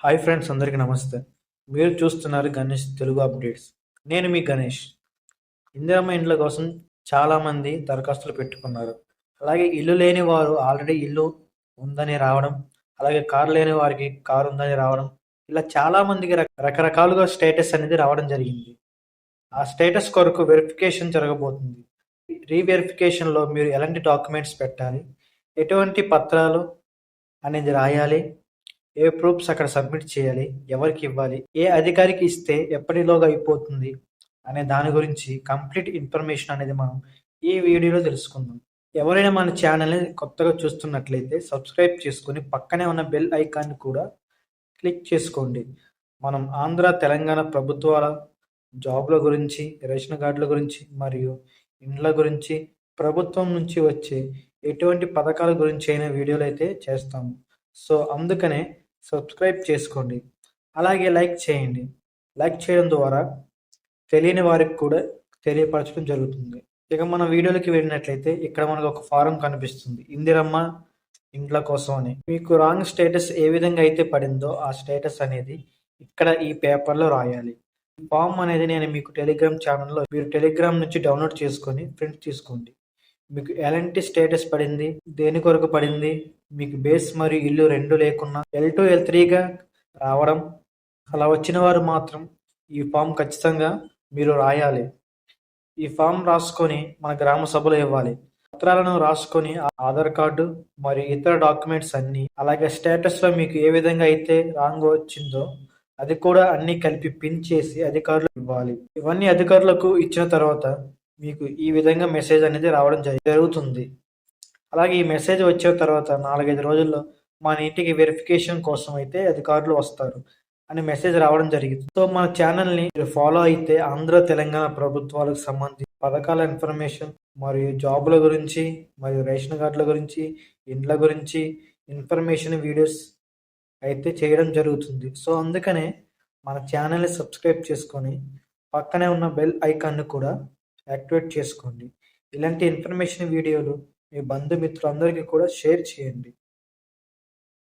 Hi friends, అందరికీ నమస్తే. మీరు చూస్తున్నారు గణేష్ తెలుగు అప్డేట్స్. నేను మీ గణేష్. ఇందిరమ్మ ఇండ్ల కోసం చాలామంది దరఖాస్తులు పెట్టుకున్నారు. అలాగే ఇల్లు లేని వారు ఆల్రెడీ ఇల్లు ఉందని రావడం, అలాగే కారు లేని వారికి కారు ఉందని రావడం, ఇలా చాలామందికి రకరకాలుగా స్టేటస్ అనేది రావడం జరిగింది. ఆ స్టేటస్ కొరకు వెరిఫికేషన్ జరగబోతుంది. రీవెరిఫికేషన్లో మీరు ఎలాంటి డాక్యుమెంట్స్ పెట్టాలి, ఎటువంటి పత్రాలు అనేది రాయాలి, ఏ ప్రూఫ్స్ అక్కడ సబ్మిట్ చేయాలి, ఎవరికి ఇవ్వాలి, ఏ అధికారికి ఇస్తే ఎప్పటిలోగా అయిపోతుంది అనే దాని గురించి కంప్లీట్ ఇన్ఫర్మేషన్ అనేది మనం ఈ వీడియోలో తెలుసుకుందాం. ఎవరైనా మన ఛానల్ని కొత్తగా చూస్తున్నట్లయితే సబ్స్క్రైబ్ చేసుకొని పక్కనే ఉన్న బెల్ ఐకాన్ని కూడా క్లిక్ చేసుకోండి. మనం ఆంధ్ర తెలంగాణ ప్రభుత్వాల జాబ్ల గురించి, రేషన్ కార్డుల గురించి మరియు ఇండ్ల గురించి, ప్రభుత్వం నుంచి వచ్చే ఎటువంటి పథకాల గురించి అయినా వీడియోలు అయితే చేస్తాము. సో అందుకనే సబ్స్క్రైబ్ చేసుకోండి, అలాగే లైక్ చేయండి. లైక్ చేయడం ద్వారా తెలియని వారికి కూడా తెలియపరచడం జరుగుతుంది. ఇక మన వీడియోలకి వెళ్ళినట్లయితే ఇక్కడ మనకు ఒక ఫారం కనిపిస్తుంది, ఇందిరమ్మ ఇండ్ల కోసం అని. మీకు రాంగ్ స్టేటస్ ఏ విధంగా అయితే పడిందో ఆ స్టేటస్ అనేది ఇక్కడ ఈ పేపర్లో రాయాలి. ఫామ్ అనేది నేను మీకు టెలిగ్రామ్ ఛానల్లో, మీరు టెలిగ్రామ్ నుంచి డౌన్లోడ్ చేసుకొని ప్రింట్ తీసుకోండి. మీకు ఎలాంటి స్టేటస్ పడింది, దేని కొరకు పడింది, మీకు బేస్ మరియు ఇల్లు రెండు లేకున్నా L2 L3గా రావడం, అలా వచ్చిన వారు మాత్రం ఈ ఫామ్ ఖచ్చితంగా మీరు రాయాలి. ఈ ఫామ్ రాసుకొని మన గ్రామ సభలో ఇవ్వాలి. పత్రాలను రాసుకొని ఆధార్ కార్డు మరియు ఇతర డాక్యుమెంట్స్ అన్ని, అలాగే స్టేటస్లో మీకు ఏ విధంగా అయితే రాంగ్ వచ్చిందో అది కూడా అన్ని కలిపి పిన్ చేసి అధికారులకు ఇవ్వాలి. ఇవన్నీ అధికారులకు ఇచ్చిన తర్వాత మీకు ఈ విధంగా మెసేజ్ అనేది రావడం జరుగుతుంది. అలాగే ఈ మెసేజ్ వచ్చిన తర్వాత 4-5 రోజుల్లో మన ఇంటికి వెరిఫికేషన్ కోసం అయితే అధికారులు వస్తారు అని మెసేజ్ రావడం జరిగింది. సో మన ఛానల్ని మీరు ఫాలో అయితే ఆంధ్ర తెలంగాణ ప్రభుత్వాలకు సంబంధించి పథకాల ఇన్ఫర్మేషన్ మరియు జాబుల గురించి మరియు రేషన్ కార్డుల గురించి, ఇండ్ల గురించి ఇన్ఫర్మేషన్ వీడియోస్ అయితే చేయడం జరుగుతుంది. సో అందుకనే మన ఛానల్ని సబ్స్క్రైబ్ చేసుకొని పక్కనే ఉన్న బెల్ ఐకాన్ను కూడా యాక్టివేట్ చేసుకోండి. ఇలాంటి ఇన్ఫర్మేషన్ వీడియోలు మీ బంధుమిత్రులందరికీ కూడా షేర్ చేయండి.